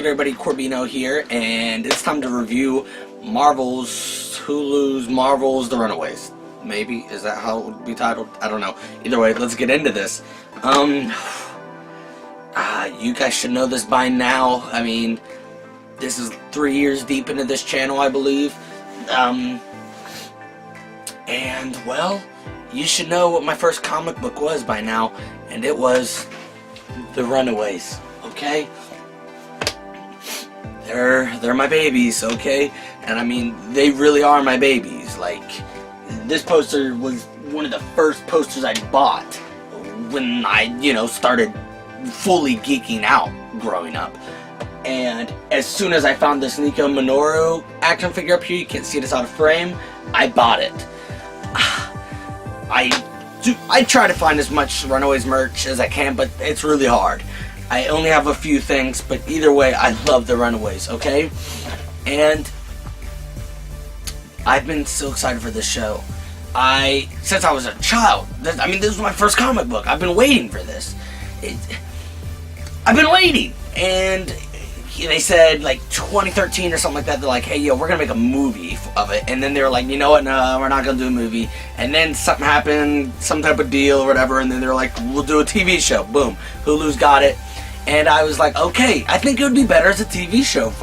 good everybody? Corbino here, and it's time to review Hulu's Marvel's The Runaways. Maybe? Is that how it would be titled? I don't know. Either way, let's get into this. You guys should know this by now. I mean, this is 3 years deep into this channel, I believe. And, well, you should know what my first comic book was by now, and it was The Runaways, okay? They're my babies, okay? And I mean, they really are my babies. Like, this poster was one of the first posters I bought when I, started fully geeking out growing up. And as soon as I found this Nico Minoru action figure up here, you can't see this out of frame, I bought it. I try to find as much Runaways merch as I can, but it's really hard. I only have a few things, but either way, I love the Runaways, okay? And I've been so excited for this show. Since I was a child, this was my first comic book. I've been waiting for this. I've been waiting, and they said like 2013 or something like that. They're like, hey, yo, we're gonna make a movie of it. And then they were like, you know what? No, we're not gonna do a movie. And then something happened, some type of deal or whatever. And then they were like, we'll do a TV show. Boom, Hulu's got it. And I was like, okay, I think it would be better as a TV show, if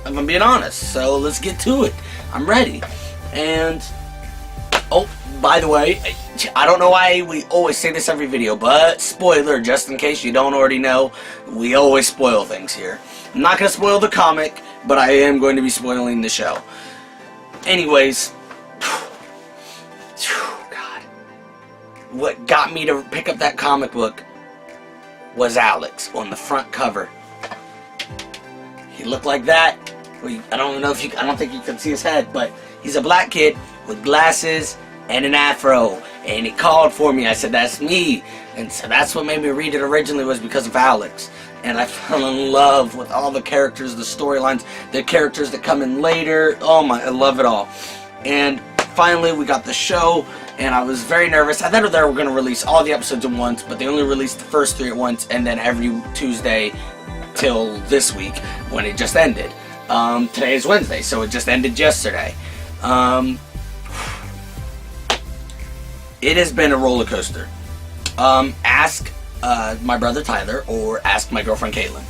I'm being honest. So let's get to it. I'm ready. And oh, by the way, I don't know why we always say this every video, but spoiler, just in case you don't already know, we always spoil things here. I'm not going to spoil the comic, but I am going to be spoiling the show. Anyways, God, what got me to pick up that comic book was Alex on the front cover. He looked like that. I don't think you can see his head, but he's a black kid with glasses and an afro, and he called for me. I said, that's me. And so that's what made me read it originally, was because of Alex. And I fell in love with all the characters, the storylines, the characters that come in later. Oh my, I love it all. And finally we got the show, and I was very nervous. I thought they were going to release all the episodes at once, but they only released the first 3 at once, and then every Tuesday till this week when it just ended. Today is Wednesday, so it just ended yesterday. It has been a roller coaster. Ask my brother Tyler, or ask my girlfriend Caitlin.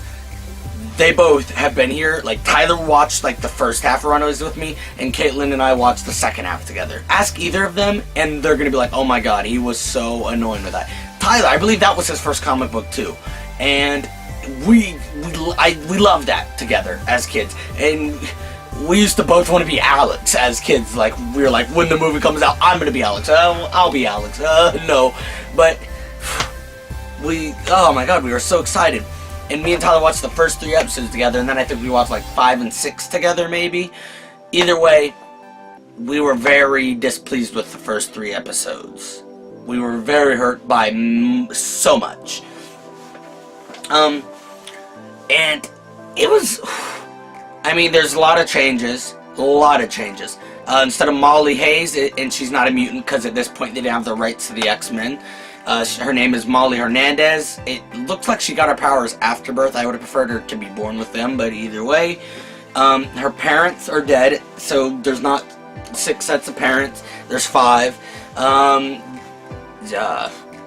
They both have been here. Like, Tyler watched like the first half of Runaways with me, and Caitlin and I watched the second half together. Ask either of them, and they're gonna be like, oh my god, he was so annoying with that. Tyler, I believe that was his first comic book too, and we loved that together as kids. And we used to both want to be Alex as kids. Like, we were like, when the movie comes out, I'm gonna be Alex. I'll be Alex. No, but oh my god, we were so excited. And me and Tyler watched the first 3 episodes together, and then I think we watched like 5 and 6 together, maybe. Either way, we were very displeased with the first 3 episodes. We were very hurt by so much. And it was, there's a lot of changes. Instead of Molly Hayes, and she's not a mutant because at this point they didn't have the rights to the X-Men. Her name is Molly Hernandez. It looks like she got her powers after birth. I would have preferred her to be born with them, but either way. Her parents are dead, so there's not 6 sets of parents. There's 5.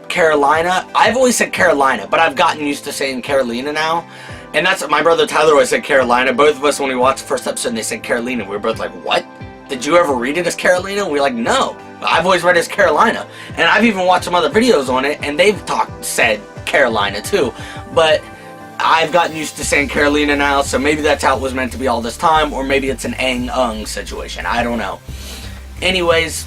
Carolina. I've always said Carolina, but I've gotten used to saying Carolina now. And that's what my brother Tyler always said, Carolina. Both of us, when we watched the first episode and they said Carolina, we were both like, what? Did you ever read it as Carolina? And we were like, no. I've always read it as Carolina. And I've even watched some other videos on it, and they've said Carolina too. But I've gotten used to saying Carolina now, so maybe that's how it was meant to be all this time, or maybe it's an ang-ung situation. I don't know. Anyways,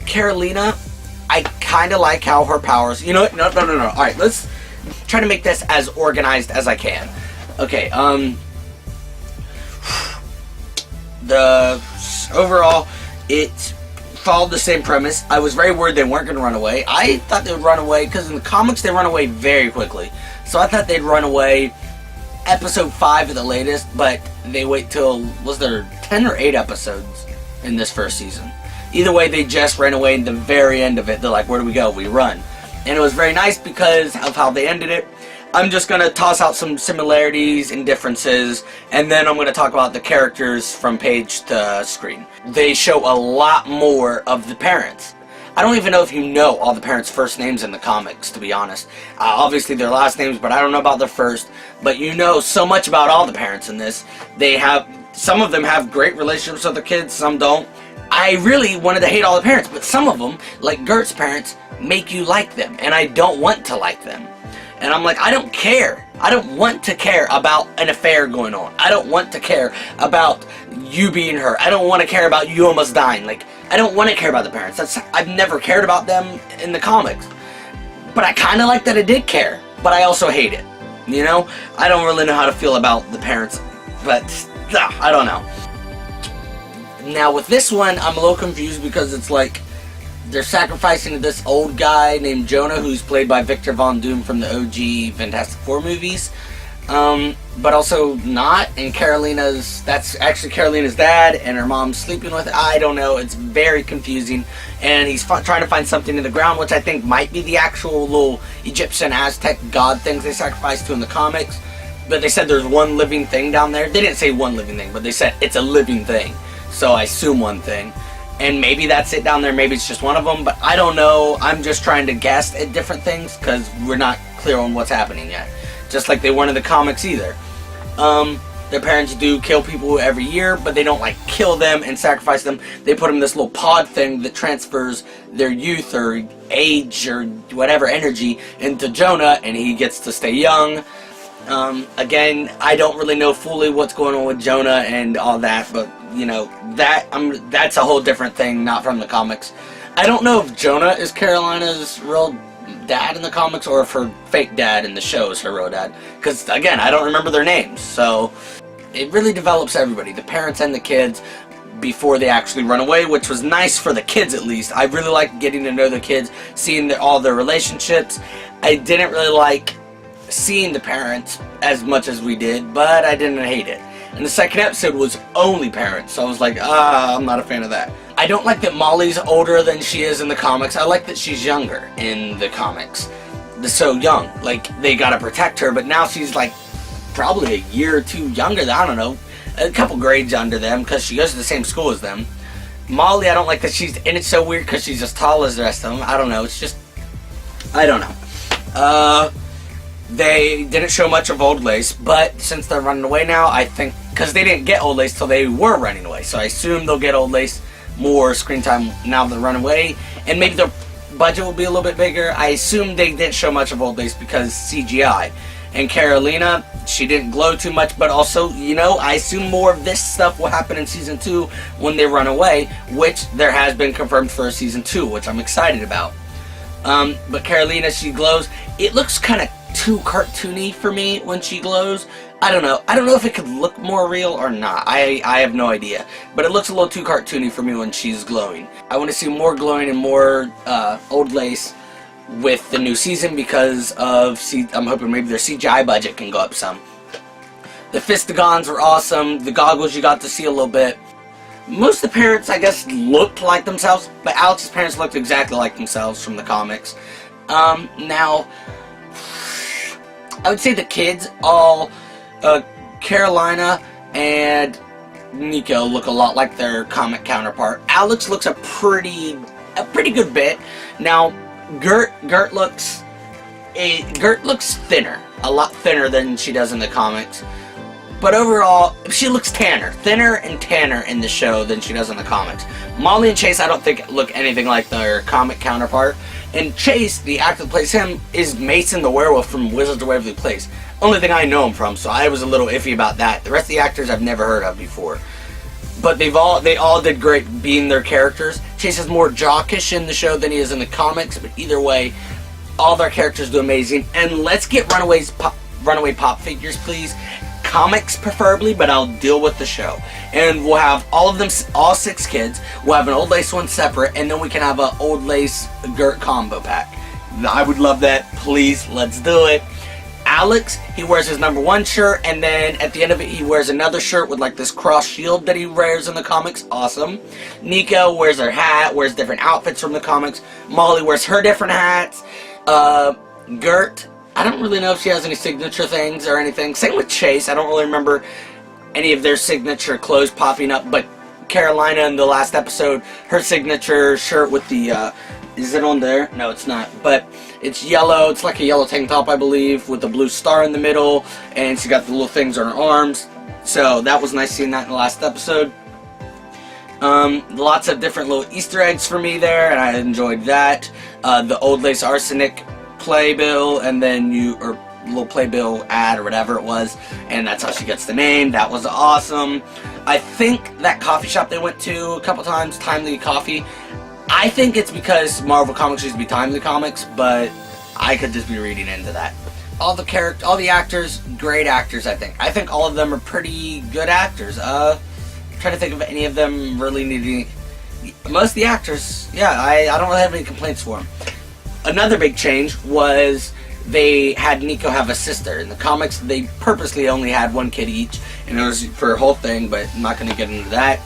Carolina, I kind of like how her powers... You know what? No. Alright, let's try to make this as organized as I can. Okay, overall, it followed the same premise. I was very worried they weren't going to run away. I thought they would run away, because in the comics they run away very quickly. So I thought they'd run away episode 5 at the latest, but they wait till, was there 10 or 8 episodes in this first season? Either way, they just ran away in the very end of it. They're like, where do we go? We run. And it was very nice because of how they ended it. I'm just going to toss out some similarities and differences, and then I'm going to talk about the characters from page to screen. They show a lot more of the parents. I don't even know if you know all the parents' first names in the comics, to be honest. Obviously their last names, but I don't know about their first. But you know so much about all the parents in this. Some of them have great relationships with their kids, some don't. I really wanted to hate all the parents, but some of them, like Gert's parents, make you like them, and I don't want to like them. And I'm like, I don't care. I don't want to care about an affair going on. I don't want to care about you being hurt. I don't want to care about you almost dying. Like, I don't want to care about the parents. I've never cared about them in the comics. But I kind of like that I did care. But I also hate it. You know? I don't really know how to feel about the parents. But, I don't know. Now, with this one, I'm a little confused because it's like, they're sacrificing this old guy named Jonah, who's played by Victor Von Doom from the OG Fantastic Four movies. But also not, and that's actually Carolina's dad, and her mom's sleeping with it. I don't know, it's very confusing, and he's trying to find something in the ground, which I think might be the actual little Egyptian Aztec god things they sacrificed to in the comics. But they said there's one living thing down there. They didn't say one living thing, but they said it's a living thing, so I assume one thing. And maybe that's it down there, maybe it's just one of them, but I don't know. I'm just trying to guess at different things, because we're not clear on what's happening yet. Just like they weren't in the comics either. Their parents do kill people every year, but they don't like kill them and sacrifice them. They put them in this little pod thing that transfers their youth or age or whatever energy into Jonah, and he gets to stay young. Again, I don't really know fully what's going on with Jonah and all that, but you know, that's a whole different thing, not from the comics. I don't know if Jonah is Carolina's real dad in the comics or if her fake dad in the show is her real dad, because again, I don't remember their names. So it really develops everybody, the parents and the kids, before they actually run away, which was nice for the kids at least. I really liked getting to know the kids, seeing all their relationships. I didn't really like seeing the parents as much as we did, but I didn't hate it. And the second episode was only parents, so I was like, I'm not a fan of that. I don't like that Molly's older than she is in the comics. I like that she's younger in the comics. They're so young. Like, they gotta protect her, but now she's like probably a year or two younger than, I don't know, a couple grades under them, because she goes to the same school as them. Molly, I don't like that she's, and it's so weird because she's as tall as the rest of them. I don't know, it's just, I don't know. They didn't show much of Old Lace, but since they're running away now, I think, because they didn't get Old Lace till they were running away, so I assume they'll get Old Lace more screen time now they're running away, and maybe their budget will be a little bit bigger. I assume they didn't show much of Old Lace because CGI. And Carolina, she didn't glow too much, but also, you know, I assume more of this stuff will happen in Season 2 when they run away, which there has been confirmed for Season 2, which I'm excited about. But Carolina, she glows. It looks kind of too cartoony for me when she glows. I don't know. I don't know if it could look more real or not. I have no idea. But it looks a little too cartoony for me when she's glowing. I want to see more glowing and more Old Lace with the new season because of, I'm hoping maybe their CGI budget can go up some. The Fistigons were awesome. The goggles you got to see a little bit. Most of the parents, I guess, looked like themselves, but Alex's parents looked exactly like themselves from the comics. Now, I would say the kids, all Carolina and Nico look a lot like their comic counterpart. Alex looks a pretty good bit. Now, Gert looks thinner, a lot thinner than she does in the comics. But overall, she looks thinner and tanner in the show than she does in the comics. Molly and Chase, I don't think look anything like their comic counterpart. And Chase, the actor that plays him, is Mason the werewolf from Wizards of Waverly Place. Only thing I know him from, so I was a little iffy about that. The rest of the actors I've never heard of before. But they all did great being their characters. Chase is more jockish in the show than he is in the comics, but either way, all their characters do amazing. And let's get Runaway pop figures, please. Comics preferably, but I'll deal with the show. And we'll have all of them, all 6 kids. We'll have an Old Lace one separate, and then we can have an Old Lace Gert combo pack. I would love that. Please, let's do it. Alex, he wears his #1 shirt, and then at the end of it, he wears another shirt with like this cross shield that he wears in the comics. Awesome. Nico wears her hat, wears different outfits from the comics. Molly wears her different hats. Gert, I don't really know if she has any signature things or anything. Same with Chase. I don't really remember any of their signature clothes popping up, but Carolina in the last episode, her signature shirt with the, is it on there? No, it's not. But it's yellow. It's like a yellow tank top, I believe, with a blue star in the middle. And she got the little things on her arms. So that was nice seeing that in the last episode. Lots of different little Easter eggs for me there, and I enjoyed that. The Old Lace Arsenic playbill, and then or little playbill ad or whatever it was, and that's how she gets the name. That was awesome. I think that coffee shop they went to a couple times, Timely Coffee, I think it's because Marvel Comics used to be Timely Comics, but I could just be reading into that. All the actors, great actors, I think. I think all of them are pretty good actors. I'm trying to think of any of them really needing... Most of the actors, yeah, I don't really have any complaints for them. Another big change was they had Nico have a sister. In the comics, they purposely only had one kid each, and it was for a whole thing, but I'm not going to get into that.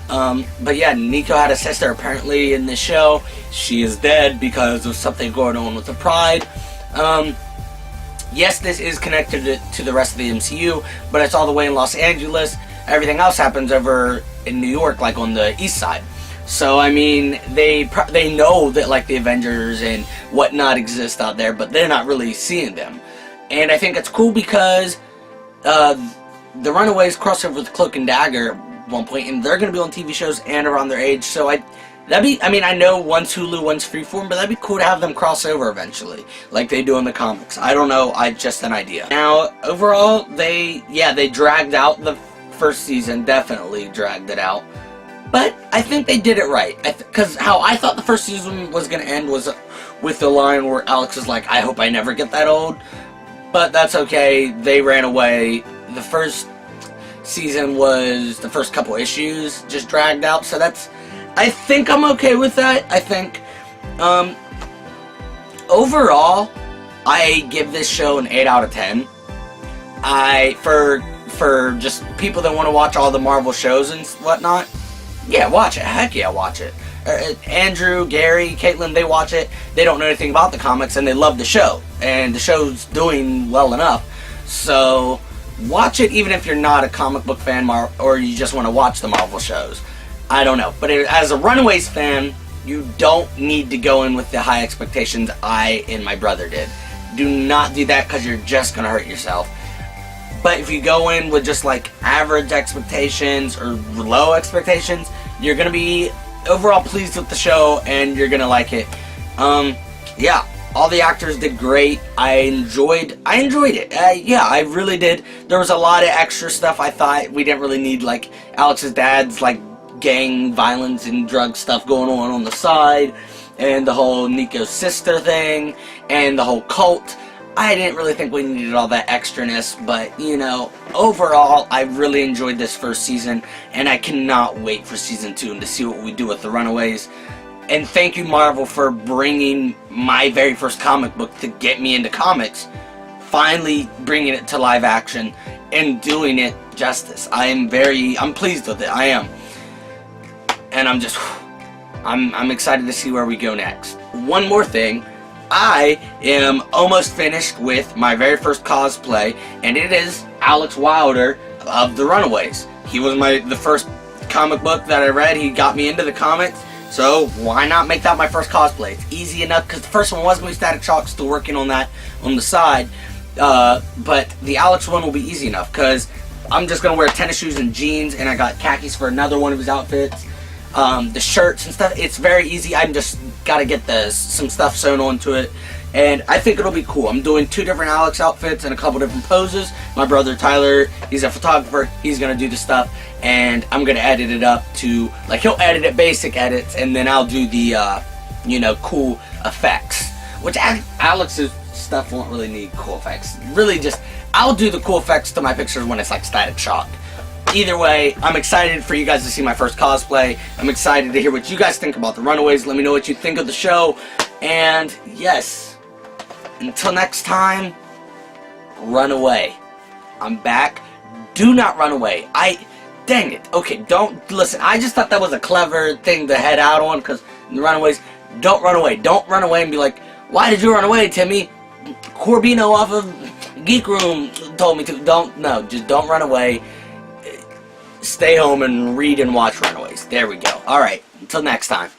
But yeah, Nico had a sister apparently in the show. She is dead because of something going on with the Pride. Yes, this is connected to the rest of the MCU, but it's all the way in Los Angeles. Everything else happens over in New York, like on the east side. So, I mean, they know that, like, the Avengers and whatnot exist out there, but they're not really seeing them. And I think it's cool because the Runaways cross over with Cloak and Dagger at one point, and they're going to be on TV shows and around their age. So, I mean, I know one's Hulu, one's Freeform, but that'd be cool to have them cross over eventually, like they do in the comics. I don't know, just an idea. Now, overall, they dragged out the first season, definitely dragged it out. But I think they did it right. Because how I thought the first season was going to end was with the line where Alex is like, I hope I never get that old. But that's okay. They ran away. The first season was the first couple issues just dragged out. So I think I'm okay with that. I think, overall, I give this show an 8 out of 10. For just people that want to watch all the Marvel shows and whatnot, yeah, watch it. Heck yeah, watch it. Andrew, Gary, Caitlin, they watch it. They don't know anything about the comics, and they love the show. And the show's doing well enough. So, watch it even if you're not a comic book fan or you just want to watch the Marvel shows. I don't know. But as a Runaways fan, you don't need to go in with the high expectations I and my brother did. Do not do that because you're just going to hurt yourself. But if you go in with just like average expectations or low expectations, you're going to be overall pleased with the show and you're going to like it. Yeah, all the actors did great. I enjoyed it. Yeah, I really did. There was a lot of extra stuff I thought we didn't really need, like Alex's dad's like gang violence and drug stuff going on the side, and the whole Nico's sister thing, and the whole cult. I didn't really think we needed all that extraness, but, you know, overall, I really enjoyed this first season, and I cannot wait for season 2 and to see what we do with the Runaways. And thank you, Marvel, for bringing my very first comic book to get me into comics, finally bringing it to live action, and doing it justice. I'm pleased with it, I am. And I'm excited to see where we go next. One more thing. I am almost finished with my very first cosplay, and it is Alex Wilder of the Runaways. He was the first comic book that I read. He got me into the comics, so why not make that my first cosplay? It's easy enough, because the first one was going to be Static Shock, still working on that on the side, but the Alex one will be easy enough, because I'm just going to wear tennis shoes and jeans, and I got khakis for another one of his outfits. The shirts and stuff, it's very easy. I'm just gotta get some stuff sewn onto it, and I think it'll be cool. I'm doing 2 different Alex outfits and a couple different poses. My brother Tyler, he's a photographer, he's gonna do the stuff, and I'm gonna edit it up to, like, he'll edit it basic edits, and then I'll do the you know, cool effects, which Alex's stuff won't really need cool effects. Really, just I'll do the cool effects to my pictures when it's like Static Shock. Either way, I'm excited for you guys to see my first cosplay. I'm excited to hear what you guys think about the Runaways. Let me know what you think of the show. And yes, until next time, run away. I'm back. Do not run away. Dang it. Okay, don't listen. I just thought that was a clever thing to head out on, because the Runaways, don't run away. Don't run away and be like, why did you run away, Timmy? Corbino off of Geek Room told me to. Just don't run away. Stay home and read and watch Runaways. There we go. Alright, until next time.